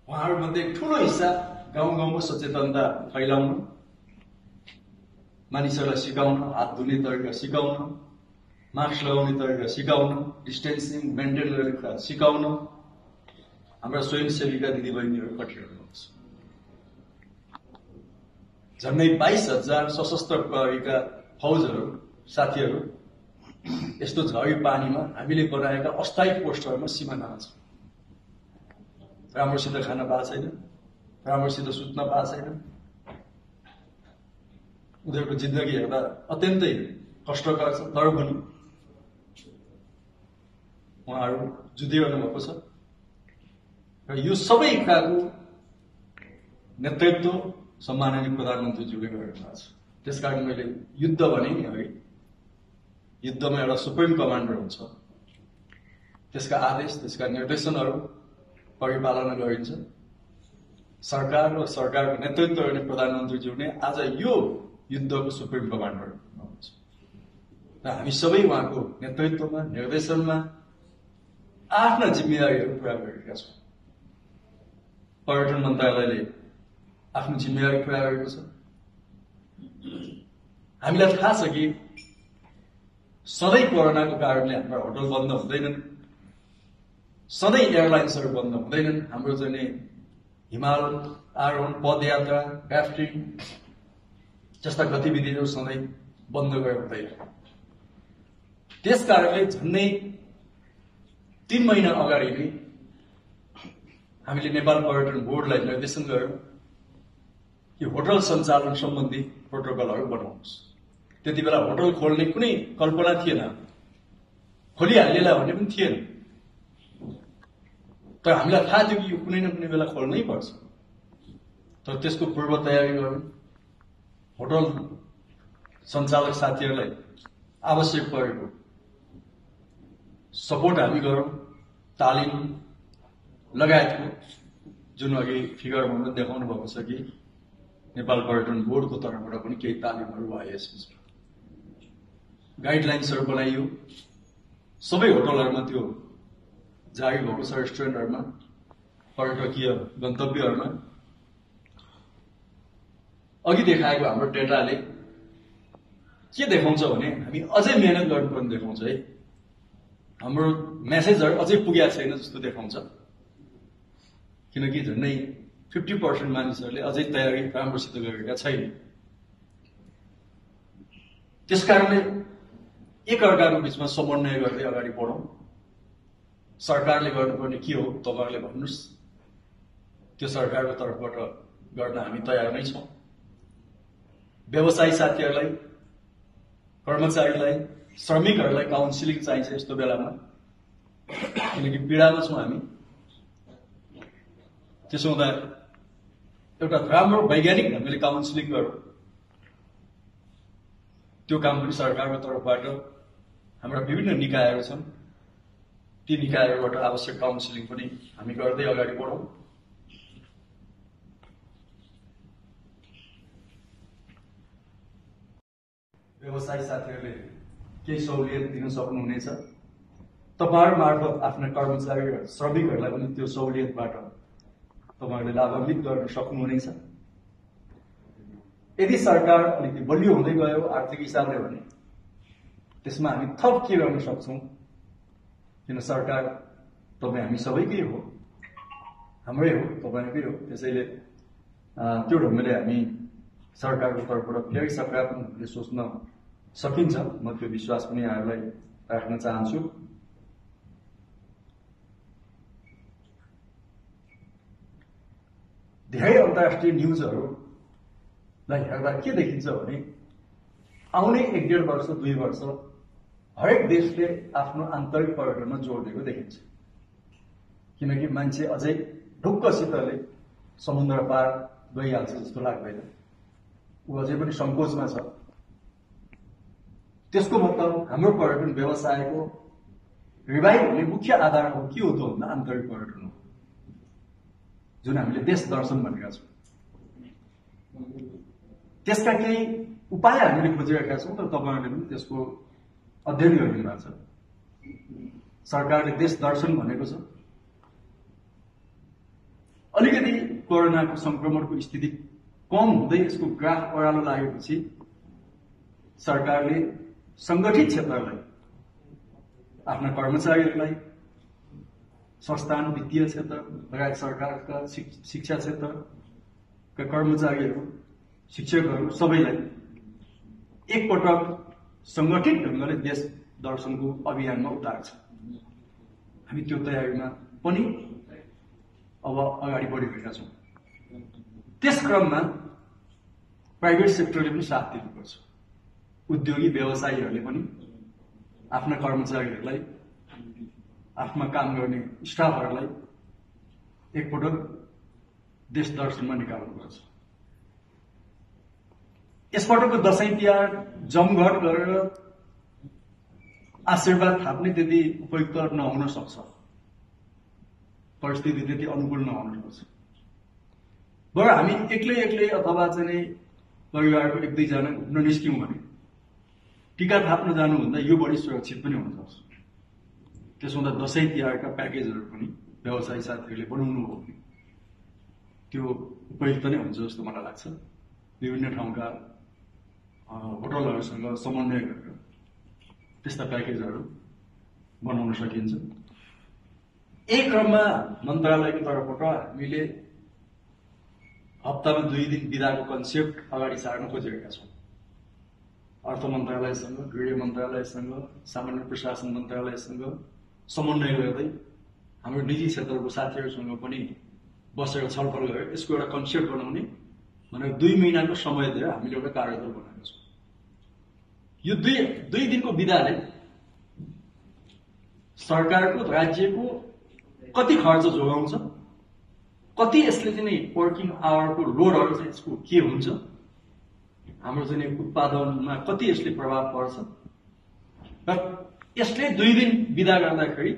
उहाँहरूमध्ये एक ठूलो हिस्सा गाउँ गाउँमा सचेतनता फैलाउन, मानिसहरूलाई सिकाउन, हात धुने तरिका सिकाउन, मास्क लगाउने तरिका सिकाउन, डिस्टेन्सिङ मेन्टेन गर्ने कुरा सिकाउन हाम्रा स्वयंसेविका दिदीबहिनीहरू खटिरहनुहुन्छ। झन्डै 22,000 सशस्त्र प्रहरीका फौजहरू साथीहरू यस्तो झरी पानीमा हामीले बनाएका अस्थायी पोस्टहरूमा सिमानामा छ। राम्रोसित खान पाएको छैन, राम्रोसित सुत्न पाएको छैन, उनीहरूको जिन्दगी हेर्दा अत्यन्तै कष्टकर छ। तर पनि उहाँहरू जुधिरहनु भएको छ र यो सबै कुराको नेतृत्व सम्माननीय प्रधानमन्त्रीज्यूले गरिरहनु भएको छ। त्यसकारण मैले युद्ध भने नि अघि, युद्धमा एउटा सुप्रिम कमान्डर हुन्छ, त्यसका आदेश, त्यसका निर्देशनहरू परिपालना गरिन्छ। सरकार र सरकारको नेतृत्व गर्ने प्रधानमन्त्रीज्यू नै आज यो युद्धको सुप्रिम कमान्डर हुनुहुन्छ र हामी सबै उहाँको नेतृत्वमा, निर्देशनमा आफ्ना जिम्मेवारीहरू पुरा गरिरहेका छौँ। पर्यटन मन्त्रालयले आफ्नो जिम्मेवारी पुरा गरेको छ। हामीलाई थाहा छ कि सधैँ कोरोनाको कारणले हाम्रा होटल बन्द हुँदैनन्, सधैँ एयरलाइन्सहरू बन्द हुँदैनन्, हाम्रो चाहिँ हिमाल आरोहण, पदयात्रा, राफ्टिङ जस्ता गतिविधिहरू सधैँ बन्द गरेर हुँदैन। त्यसकारणले झन्डै 3 महिना अगाडि नै हामीले नेपाल पर्यटन बोर्डलाई निर्देशन गर्यौं कि होटल सञ्चालन सम्बन्धी प्रोटोकलहरू बनाउनुहोस्। त्यति बेला होटल खोल्ने कुनै कल्पना थिएन, खोलिहाल्नेला भन्ने पनि थिएन। तर हामीलाई थाहा थियो कि यो कुनै न कुनै बेला खोल्नै पर्छ। तर त्यसको पूर्व तयारी गरौँ, होटल सञ्चालक साथीहरूलाई आवश्यक परेको सपोर्ट हामी गरौँ, तालिम लगायतको जुन अघि फिगरमा पनि देखाउनु भएको छ कि नेपाल पर्यटन बोर्डको तर्फबाट पनि केही तालिमहरू भयो। यसमा गाइडलाइन्सहरू बनाइयो, सबै होटलहरूमा त्यो जारी भएको छ, रेस्टुरेन्टहरूमा, पर्यटकीय गन्तव्यहरूमा। अघि देखाएको हाम्रो डेटाले के देखाउँछ भने हामी अझै मेहनत गर्नुपर्ने देखाउँछ है। हाम्रो मेसेजहरू अझै पुगेको छैन जस्तो देखाउँछ, किनकि झन्डै 50% मानिसहरूले अझै तयारी राम्रोसित गरेका छैन। त्यसकारणले एकअर्काको बीचमा समन्वय गर्दै अगाडि बढौँ। सरकारले गर्नुपर्ने के हो तपाईहरुले भन्नुस्, त्यो सरकारको तर्फबाट गर्न हामी तयार नै छौं। व्यवसायी साथीहरूलाई, कर्मचारीलाई, श्रमिकहरूलाई काउन्सिलिङ चाहिन्छ यस्तो बेलामा, किनकि पीडामा छौं हामी। त्यसो हुँदा एउटा राम्रो वैज्ञानिक ढंगले काउन्सिलिङ गरौँ। त्यो काम पनि सरकारको तर्फबाट हाम्रा विभिन्न निकायहरू छन्, ती निकायहरूबाट आवश्यक काउन्सिलिङ पनि हामी गर्दै अगाडि बढौँ। व्यवसायी साथीहरूले केही सहुलियत दिन सक्नुहुनेछ। तपाईहरु मार्फत आफ्ना कर्मचारी र श्रमिकहरूलाई पनि त्यो सहुलियतबाट तपाईहरुले लाभान्वित गर्न सक्नुहुनेछ। यदि सरकार अलिकति बलियो हुँदै गयो आर्थिक हिसाबले भने त्यसमा हामी थप के गर्न सक्छौं, किन सरकार तपाई हामी सबैकै हो, हाम्रै हो, तपाईकै हो। त्यसैले त्यो ढंगले हामी सरकारको तर्फबाट फेरि सकारात्मक रूपले सोच्न सकिन्छ। म त्यो विश्वास पनि यहाँहरूलाई राख्न चाहन्छु। धेरै अन्तर्राष्ट्रिय न्यूजहरूलाई हेर्दा के देखिन्छ भने आउने 1-1.5 वर्ष 2 वर्ष हरेक देशले आफ्नो आन्तरिक पर्यटनमा जोड दिएको देखिन्छ, किनकि मान्छे अझै ढुक्कसितले समुद्र पार गइहाल्छ जस्तो लाग्दैन। ऊ अझै पनि संकोचमा छ। त्यसको मतलब हाम्रो पर्यटन व्यवसायको रिभाइभ हुने मुख्य आधार हो के हो त भन्दा आन्तरिक पर्यटन हो, जुन हामीले देश दर्शन भनेका छौं। त्यसका केही उपाय हामीले खोजिरहेका छौं, तर तपाईहरुले पनि त्यसको अध्ययन गरिदिनु छ। सरकारले देश दर्शन भनेको छ। अलिकति कोरोनाको संक्रमणको स्थिति कम हुँदै यसको ग्राफ ओह्रालो लागेपछि सरकारले संगठित क्षेत्रलाई, आफ्ना कर्मचारीहरूलाई, संस्थान वित्तीय क्षेत्र लगायत सरकारका शिक्षा क्षेत्रका कर्मचारीहरू, शिक्षकहरू सबैलाई एकपटक संगठित ढंगले देश दर्शनको अभियानमा उतार्छ। हामी त्यो तयारीमा पनि अब अगाडि बढिरहेका छौँ। त्यस क्रममा प्राइभेट सेक्टरले पनि साथ दिनुपर्छ। उद्योगी व्यवसायीहरूले पनि आफ्ना कर्मचारीहरूलाई, आफ्ना काम गर्ने स्टाफहरूलाई एकपटक देश दर्शनमा निकाल्नुपर्छ। यसपटकको दशैं तिहार जमघट गरेर आशीर्वाद थाप्ने त्यति उपयुक्त नहुन सक्छ, परिस्थिति त्यति अनुकूल नहुन सक्छ। बरु हामी एक्लै अथवा चाहिँ परिवारको एक दुईजना घुम्न निस्क्यौँ भने टीका थाप्न जानुभन्दा यो बढी सुरक्षित पनि हुन सक्छ। त्यसो हुँदा दशैं तिहारका प्याकेजहरू पनि व्यवसायी साथीहरूले बनाउनु हो भने त्यो उपयुक्त नै हुन्छ जस्तो मलाई लाग्छ। विभिन्न ठाउँका होटलहरूसँग समन्वय गरेर त्यस्ता प्याकेजहरू बनाउन सकिन्छ। एक क्रममा मन्त्रालयको तर्फबाट हामीले हप्तामा 2 दिन बिदाको कन्सेप्ट अगाडि सार्न खोजेका छौँ। अर्थ मन्त्रालयसँग, गृह मन्त्रालयसँग, सामान्य प्रशासन मन्त्रालयसँग समन्वय गर्दै हाम्रो निजी क्षेत्रको साथीहरूसँग पनि बसेर छलफल गरेर यसको एउटा कन्सेप्ट बनाउने भनेर 2 महिनाको समय दिएर हामीले एउटा कार्यदल बनाएका छौँ। यो दुई दिनको बिदाले सरकारको, राज्यको कति खर्च जोगाउँछ, कति यसले चाहिँ वर्किङ आवरको लोडहरू चाहिँ यसको के हुन्छ, हाम्रो चाहिँ उत्पादनमा कति यसले प्रभाव पर्छ र यसले 2 दिन बिदा गर्दाखेरि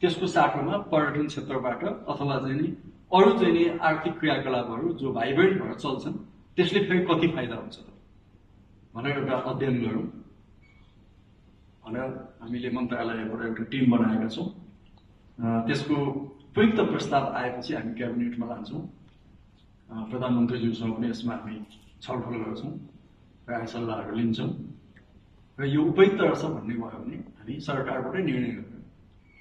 त्यसको साटोमा पर्यटन क्षेत्रबाट अथवा चाहिँ अरू चाहिँ आर्थिक क्रियाकलापहरू जो भाइब्रेन्ट भएर चल्छन् त्यसले फेरि कति फाइदा हुन्छ भनेर एउटा अध्ययन गरौँ भनेर हामीले मन्त्रालयबाट एउटा टिम बनाएका छौँ। त्यसको उपयुक्त प्रस्ताव आएपछि हामी क्याबिनेटमा लान्छौँ। प्रधानमन्त्रीज्यूसँग पनि यसमा हामी छलफल गर्छौँ र सल्लाहहरू लिन्छौँ र यो उपयुक्त रहेछ भन्ने भयो भने हामी सरकारबाटै निर्णय गर्छौँ।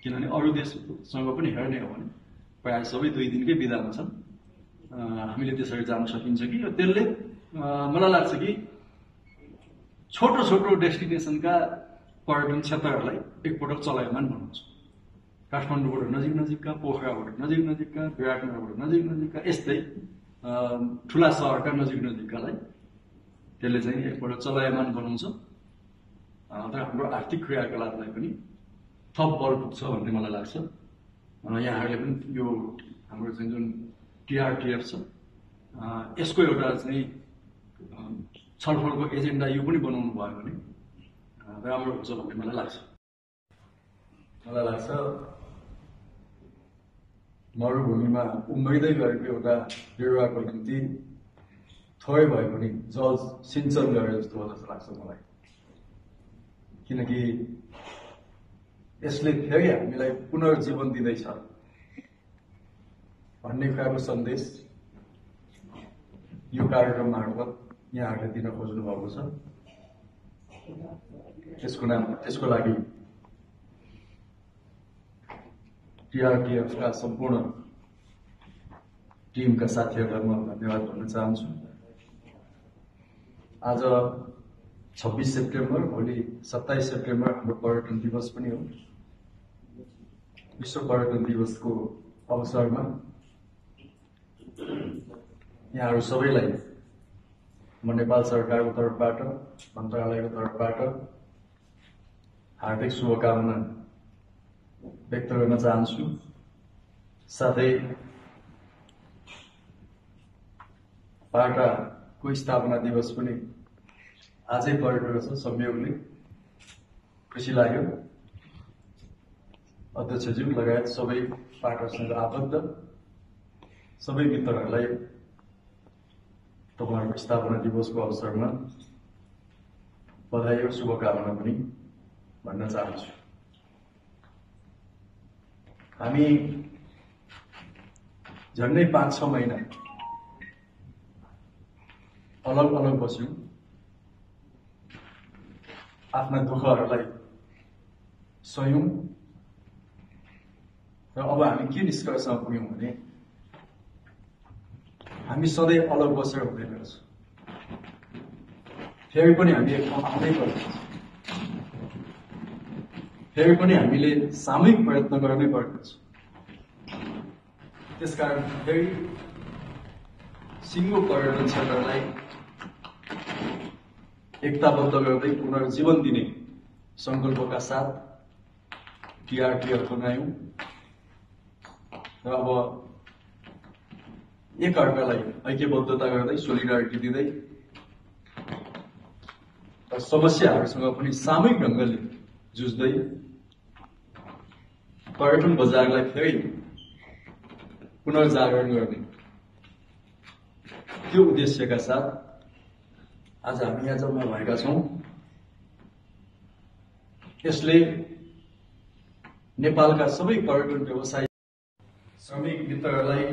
किनभने अरू देशसँग पनि हेर्ने हो भने प्रायः सबै 2 दिनकै बिदामा छन्। हामीले त्यसरी जान सकिन्छ कि त्यसले मलाई लाग्छ कि छोटो डेस्टिनेसनका पर्यटन क्षेत्रहरूलाई एकपटक चलायमान बनाउँछ। काठमाडौँबाट नजिकका, पोखराबाट नजिकका, विराटनगरबाट नजिकका, यस्तै ठुला सहरका नजिककालाई त्यसले चाहिँ एकपटक चलायमान बनाउँछ र हाम्रो आर्थिक क्रियाकलापलाई पनि थप बल पुग्छ भन्ने मलाई लाग्छ। यहाँहरूले पनि यो हाम्रो चाहिँ जुन टिआरटिएफ छ यसको एउटा चाहिँ छलफलको एजेन्डा यो पनि बनाउनु भयो भने राम्रो हुन्छ भन्ने मलाई लाग्छ। मरुभूमिमा उम्रिँदै गएको एउटा बिरुवाको निम्ति थोरै भए पनि जल सिंचन गरे जस्तो हो जस्तो लाग्छ मलाई। किनकि यसले फेरि हामीलाई पुनर्जीवन दिँदैछ भन्ने कुराको सन्देश यो कार्यक्रम मार्फत यहाँहरूले दिन खोज्नु भएको छ। त्यसको लागि टिआरटिएफका सम्पूर्ण टिमका साथीहरूलाई म धन्यवाद भन्न चाहन्छु। आज 26 सेप्टेम्बर, भोलि 27 सेप्टेम्बर हाम्रो पर्यटन दिवस पनि हो। विश्व पर्यटन दिवसको अवसरमा यहाँहरू सबैलाई म नेपाल सरकारको तर्फबाट, मन्त्रालयको तर्फबाट हार्दिक शुभकामना व्यक्त गर्न चाहन्छु। साथै पाटाको स्थापना दिवस पनि आजै परेको रहेछ संयोगले, खुसी लाग्यो। अध्यक्षज्यू लगायत सबै पाटासँग आबद्ध सबै मित्रहरूलाई तपाईँहरूको स्थापना दिवसको अवसरमा बधाई र शुभकामना पनि भन्न चाहन्छु। हामी झन्डै 5-6 महिना अलग अलग बस्यौं, आफ्ना दुःखहरूलाई सह्यौं र अब हामी के निष्कर्षमा पुग्यौं भने हामी सधैँ अलग बसेर हुँदैन रहेछ, फेरि पनि हामी एक ठाउँ आउनै पर्छ, फेरि पनि हामीले सामूहिक प्रयत्न गर्नै पर्दछ। त्यसकारण फेरि सिङ्गो पर्यटन क्षेत्रलाई एकताबद्ध गर्दै पुनर्जीवन दिने संकल्पका साथ टिआरटी अपनायौं र अब एकअर्कालाई ऐक्यबद्धता गर्दै सोलिडारिटी दिँदै र समस्याहरूसँग पनि सामूहिक ढंगले जुझ्दै पर्यटन बजारलाई फेरि पुनर्जागरण गर्ने त्यो उद्देश्यका साथ आज हामी यहाँ जम्मा भएका छौं। यसले नेपालका सबै पर्यटन व्यवसायी श्रमिक मित्रहरूलाई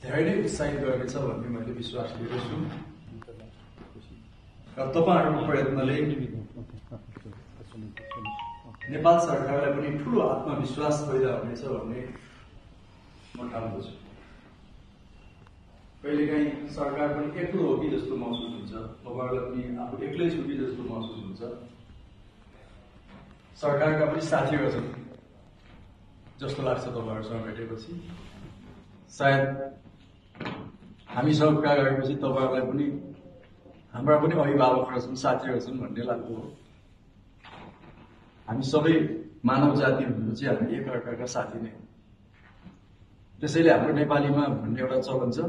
धेरै नै उत्साहित गर्नेछ भन्ने मैले विश्वास लिएको छु र तपाईहरुको प्रयत्नले नेपाल सरकारलाई पनि ठूलो आत्मविश्वास पैदा हुनेछ भन्ने म ठान्छु। कहिलेकाहीँ सरकार पनि एक्लो हो कि जस्तो महसुस हुन्छ, तपाईहरुलाई पनि आफू एक्लै छु कि जस्तो महसुस हुन्छ। सरकारका पनि साथीहरू छन् जस्तो लाग्छ तपाईहरुसँग भेटेपछि। सायद हामीसँग कुरा गरेपछि तपाईहरुलाई पनि हाम्रा पनि अभिभावकहरू छन्, साथीहरू छन् भन्ने लाग्दो हो। हामी सबै मानव जाति भनेपछि हामी एकअर्काका साथी नै हो। त्यसैले हाम्रो नेपालीमा भन्ने एउटा चलन छ,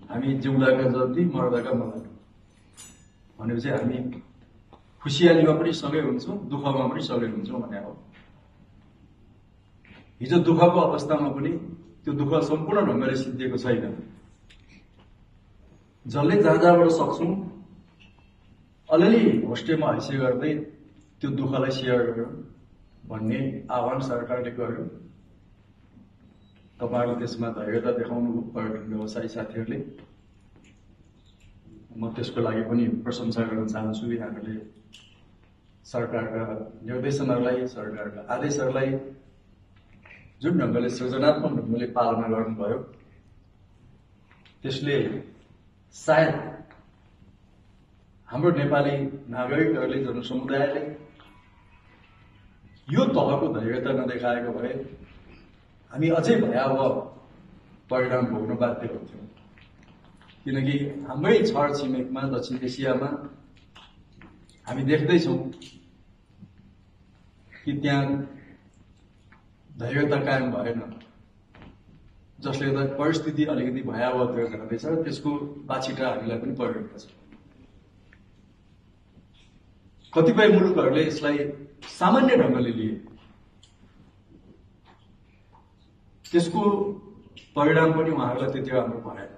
हामी जिउँदाका जति मर्दाका मलानु भनेपछि हामी खुसियालीमा पनि सँगै हुन्छौं, दुःखमा पनि सँगै हुन्छौं भने हो। हिजो दुःखको अवस्थामा पनि त्यो दुःख सम्पूर्ण ढंगले सिद्धिएको छैन। जसले जहाँ जहाँबाट सक्छौं अलिअलि होस्टेलमा हैसियत गर्दै त्यो दुःखलाई शेयर गरौँ भन्ने आह्वान सरकारले गर्यो। तपाईहरुले त्यसमा धैर्यता देखाउनु पर्यटन व्यवसायी साथीहरूले, म त्यसको लागि पनि प्रशंसा गर्न चाहन्छु। यहाँहरूले सरकारका निर्देशनहरूलाई, सरकारका आदेशहरूलाई जुन ढंगले सृजनात्मक ढंगले पालना गर्नुभयो त्यसले सायद हाम्रो नेपाली नागरिकहरूले, जनसमुदायले यो तहको धैर्यता नदेखाएको भए हामी अझै भयावह परिणाम भोग्न बाध्य हुन्थ्यौं। किनकि हाम्रै छर छिमेकमा दक्षिण एसियामा हामी देख्दैछौं कि त्यहाँ धैर्यता कायम भएन, जसले गर्दा परिस्थिति अलिकति भयावहतिर जाँदैछ। त्यसको बाछिटा हामीलाई पनि परिरहेको छ। कतिपय मुलुकहरूले यसलाई सामान्य ढंगले लिए, त्यसको परिणाम पनि उहाँहरूलाई त्यति राम्रो भएन।